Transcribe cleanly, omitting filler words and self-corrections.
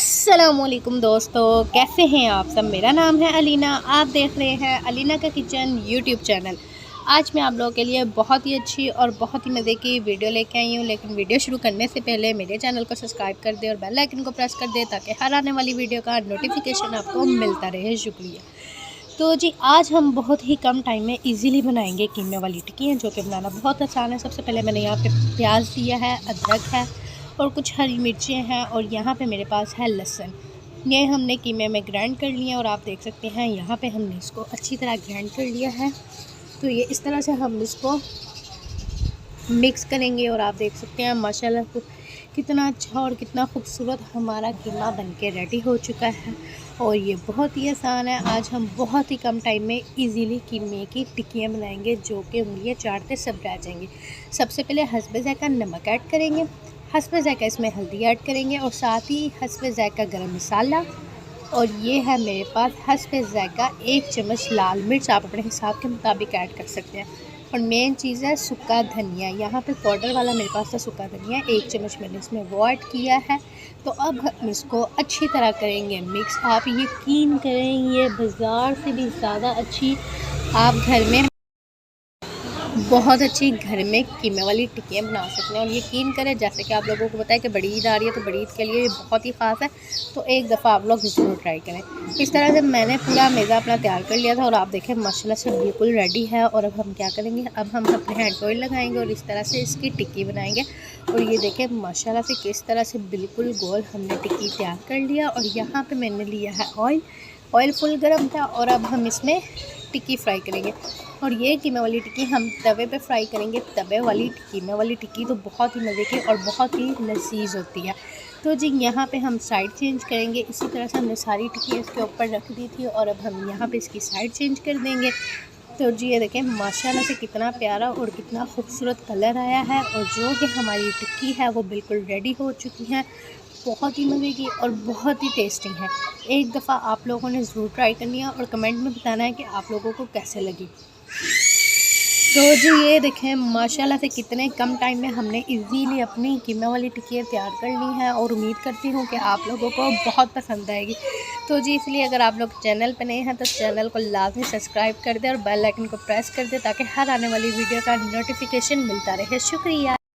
अस्सलामुअलैकुम दोस्तों, कैसे हैं आप सब। मेरा नाम है अलीना, आप देख रहे हैं अलीना का किचन यूट्यूब चैनल। आज मैं आप लोगों के लिए बहुत ही अच्छी और बहुत ही मज़े की वीडियो लेके आई हूँ। लेकिन वीडियो शुरू करने से पहले मेरे चैनल को सब्सक्राइब कर दें और बेल आइकन को प्रेस कर दें ताकि हर आने वाली वीडियो का नोटिफिकेशन आपको मिलता रहे। शुक्रिया। तो जी, आज हम बहुत ही कम टाइम में इजीली बनाएंगे कीमे वाली टिक्कियाँ, जो कि बनाना बहुत आसान है। सबसे पहले मैंने यहाँ पे प्याज दिया है, अदरक है और कुछ हरी मिर्चें हैं और यहाँ पे मेरे पास है लहसुन। ये हमने कीमे में ग्राइंड कर लिया और आप देख सकते हैं यहाँ पे हमने इसको अच्छी तरह ग्राइंड कर लिया है। तो ये इस तरह से हम इसको मिक्स करेंगे और आप देख सकते हैं माशाल्लाह कितना अच्छा और कितना खूबसूरत हमारा कीमा बनके रेडी हो चुका है। और ये बहुत ही आसान है। आज हम बहुत ही कम टाइम में इजीली कीमे की टिक्कियाँ बनाएंगे, जो कि उंगलियाँ चाटते सब रह जाएंगे। सबसे पहले हस्बे ज़ायक़ा नमक ऐड करेंगे, हस्बे ज़ायक़ा इसमें हल्दी ऐड करेंगे और साथ ही हस्बे ज़ायक़ा गरम मसाला। और ये है मेरे पास हस्बे ज़ायक़ा 1 चम्मच लाल मिर्च, आप अपने हिसाब के मुताबिक ऐड कर सकते हैं। और मेन चीज़ है सूखा धनिया, यहाँ पे पाउडर वाला मेरे पास है सूखा धनिया, 1 चम्मच मैंने इसमें वो ऐड किया है। तो अब हम इसको अच्छी तरह करेंगे मिक्स। आप यकीन करें, ये बाज़ार से भी ज़्यादा अच्छी आप घर में बहुत अच्छी घर में कीमे वाली टिक्कियाँ बना सकते हैं। और यकीन करें, जैसे कि आप लोगों को पता है कि बड़ी ईद आ रही है, तो बड़ी ईद के लिए ये बहुत ही ख़ास है। तो एक दफ़ा आप लोग ज़रूर ट्राई करें। इस तरह से मैंने पूरा मेज़ा अपना तैयार कर लिया था और आप देखें माशाल्लाह से बिल्कुल रेडी है। और अब हम क्या करेंगे, अब हम अपने हैंड को ऑयल लगाएंगे और इस तरह से इसकी टिक्की बनाएंगे। और ये देखें माशाल्लाह से किस तरह से बिल्कुल गोल हमने टिक्की तैयार कर लिया। और यहाँ पर मैंने लिया है ऑयल फुल गर्म था। और अब हम इसमें टिक्की फ्राई करेंगे। और ये कीमे वाली टिक्की हम तवे पे फ्राई करेंगे। तवे वाली कीमे वाली टिक्की तो बहुत ही मज़े की और बहुत ही लजीज होती है। तो जी, यहाँ पे हम साइड चेंज करेंगे। इसी तरह से हमने सारी टिक्की इसके ऊपर रख दी थी और अब हम यहाँ पे इसकी साइड चेंज कर देंगे। तो जी, ये देखें माशाल्लाह से कितना प्यारा और कितना खूबसूरत कलर आया है। और जो कि हमारी टिक्की है वो बिल्कुल रेडी हो चुकी है। बहुत ही मज़े की और बहुत ही टेस्टी है। एक दफ़ा आप लोगों ने ज़रूर ट्राई करनी है और कमेंट में बताना है कि आप लोगों को कैसे लगी। तो जी, ये देखें माशाल्लाह से कितने कम टाइम में हमने इजीली अपनी कीमा वाली टिक्कियाँ तैयार कर ली हैं। और उम्मीद करती हूँ कि आप लोगों को बहुत पसंद आएगी। तो जी, इसलिए अगर आप लोग चैनल पर नए हैं तो चैनल को लाजमी सब्सक्राइब कर दें और बेल आइकन को प्रेस कर दें ताकि हर आने वाली वीडियो का नोटिफिकेशन मिलता रहे। शुक्रिया।